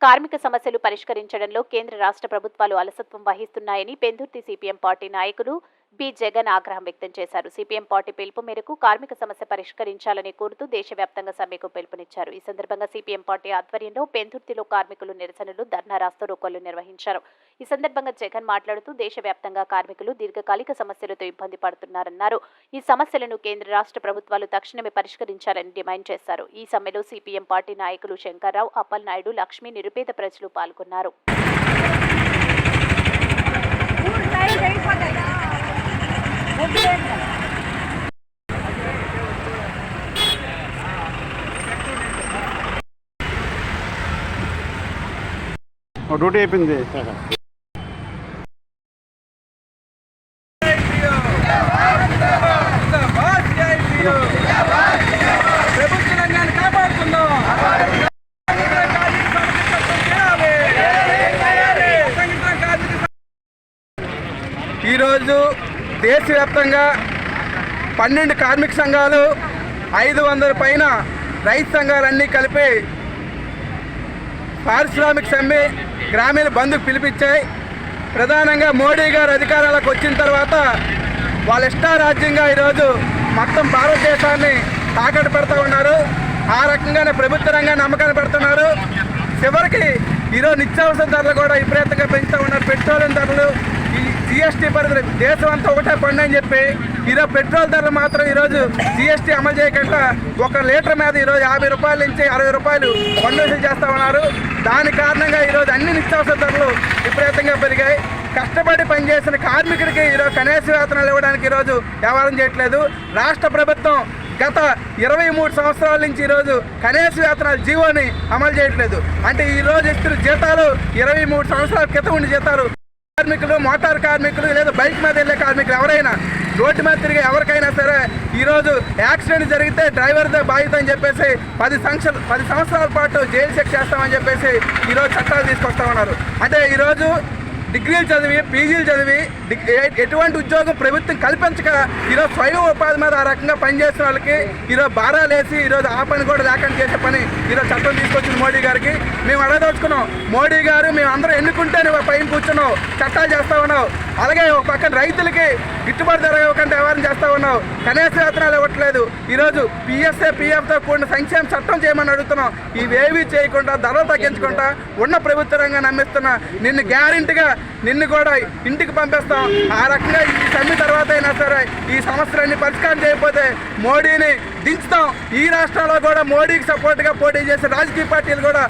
కార్మిక సమస్యలు పరిష్కరించడంలో కేంద్ర రాష్ట్ర ప్రభుత్వాలు అలసత్వం వహిస్తున్నాయని పెందుర్తి సిపిఎం పార్టీ నాయకులు బి జగన్ ఆగ్రహం వ్యక్తం చేశారు. సిపిఎం పార్టీ పిలుపు మేరకు కార్మిక సమస్య పరిష్కరించాలని కోరుతూ దేశవ్యాప్తంగా సమ్మెకు పిలుపునిచ్చారు. ఈ సందర్భంగా సిపిఎం పార్టీ ఆధ్వర్యంలో పెందుర్తిలో కార్మికులు నిరసనలు, ధర్నా, రాస్తారోకోలు నిర్వహించారు. ఈ సందర్భంగా జగన్ మాట్లాడుతూ దేశవ్యాప్తంగా కార్మికులు దీర్ఘకాలిక సమస్యలతో ఇబ్బంది పడుతున్నారన్నారు. ఈ సమస్యలను కేంద్ర రాష్ట్ర ప్రభుత్వాలు తక్షణమే పరిష్కరించాలని డిమాండ్ చేశారు. ఈ సమ్మెలో సిపిఎం పార్టీ నాయకులు శంకర్రావు, అప్పలనాయుడు, లక్ష్మి, నిరుపేద ప్రజలు పాల్గొన్నారు. డ్యూటీ అయిపోయింది. ఈరోజు దేశవ్యాప్తంగా 12 కార్మిక సంఘాలు, 500 పైన రైతు సంఘాలన్నీ కలిపి పారిశ్రామిక సమ్మె, గ్రామీణ బంద్కు పిలిపించాయి. ప్రధానంగా మోడీ గారు అధికారాలకు వచ్చిన తర్వాత వాళ్ళ ఇష్టారాజ్యంగా ఈరోజు మొత్తం భారతదేశాన్ని తాకట్టు పెడతా ఉన్నారు. ఆ రకంగానే ప్రభుత్వ రంగాన్ని అమ్మకాన్ని పెడుతున్నారు. చివరికి ఈరోజు నిత్యావసర ధరలు కూడా విపరీతంగా పెంచుతూ ఉన్నారు. పెట్రోలియం ధరలు, ఈ జిఎస్టీ పరిధి దేశం అంతా ఒకటే పండు అని చెప్పి ఈరోజు పెట్రోల్ ధరలు మాత్రం ఈరోజు జిఎస్టీ అమలు చేయకుండా 1 లీటర్ మీద ఈరోజు 50 రూపాయల నుంచి 60 రూపాయలు పన్ను వసూలు చేస్తూ ఉన్నారు. దాని కారణంగా ఈరోజు అన్ని నిత్యావసర ధరలు విపరీతంగా పెరిగాయి. కష్టపడి పనిచేసిన కార్మికుడికి ఈరోజు కనీస వేతనాలు ఇవ్వడానికి ఈరోజు వ్యవహారం చేయట్లేదు. రాష్ట్ర ప్రభుత్వం గత 23 సంవత్సరాల నుంచి ఈరోజు కనీస వేతనాలు జీవోని అమలు చేయట్లేదు. అంటే ఈరోజు ఇస్తున్న జీతాలు 23 సంవత్సరాల క్రితం ఉండి జీతాలు. కార్మికులు, మోటార్ కార్మికులు, లేదా బైక్ మీద వెళ్ళే కార్మికులు ఎవరైనా, రోడ్డు మీద తిరిగే ఎవరికైనా సరే ఈరోజు యాక్సిడెంట్ జరిగితే డ్రైవర్దే బాధ్యత అని చెప్పేసి 10 సంవత్సరాల పాటు జైలు శిక్ష చేస్తామని చెప్పేసి ఈరోజు చట్టాలు తీసుకొస్తా ఉన్నారు. అంటే ఈరోజు డిగ్రీలు చదివి, పీజీలు చదివి ఎటువంటి ఉద్యోగం ప్రభుత్వం కల్పించక ఈరోజు స్వయం ఉపాధి మీద ఆ రకంగా పనిచేసిన వాళ్ళకి ఈరోజు భారాలు వేసి ఈరోజు ఆ పని కూడా లేకుండా చేసే పని ఈరోజు చట్టం తీసుకొచ్చింది మోడీ గారికి. మేము అడగదలుచుకున్నాం, మోడీ గారు మేము అందరూ ఎన్నుకుంటే నువ్వు పైన కూర్చున్నావు, చట్టాలు చేస్తా ఉన్నావు. అలాగే ఒక పక్కన రైతులకి గిట్టుబాటు ధర ఇవ్వకుండా వ్యవహారం చేస్తూ ఉన్నావు, కనీస వేతనాలు ఇవ్వట్లేదు. ఈరోజు పిఎఫ్తో కూడిన సంక్షేమ చట్టం చేయమని అడుగుతున్నాం. ఇవేవీ చేయకుండా, ధరలు తగ్గించకుండా ఉన్న ప్రభుత్వ రంగాన్ని నమ్మిస్తున్నా నిన్ను గ్యారెంటీగా నిన్ను కూడా ఇంటికి పంపిస్తాం. ఆ రకంగా ఈ సమ్మె తర్వాత అయినా సరే ఈ సమస్యలన్నీ పరిష్కారం చేయకపోతే మోడీని దించుతాం. ఈ రాష్ట్రంలో కూడా మోడీకి సపోర్ట్గా పోటీ చేసే రాజకీయ పార్టీలు కూడా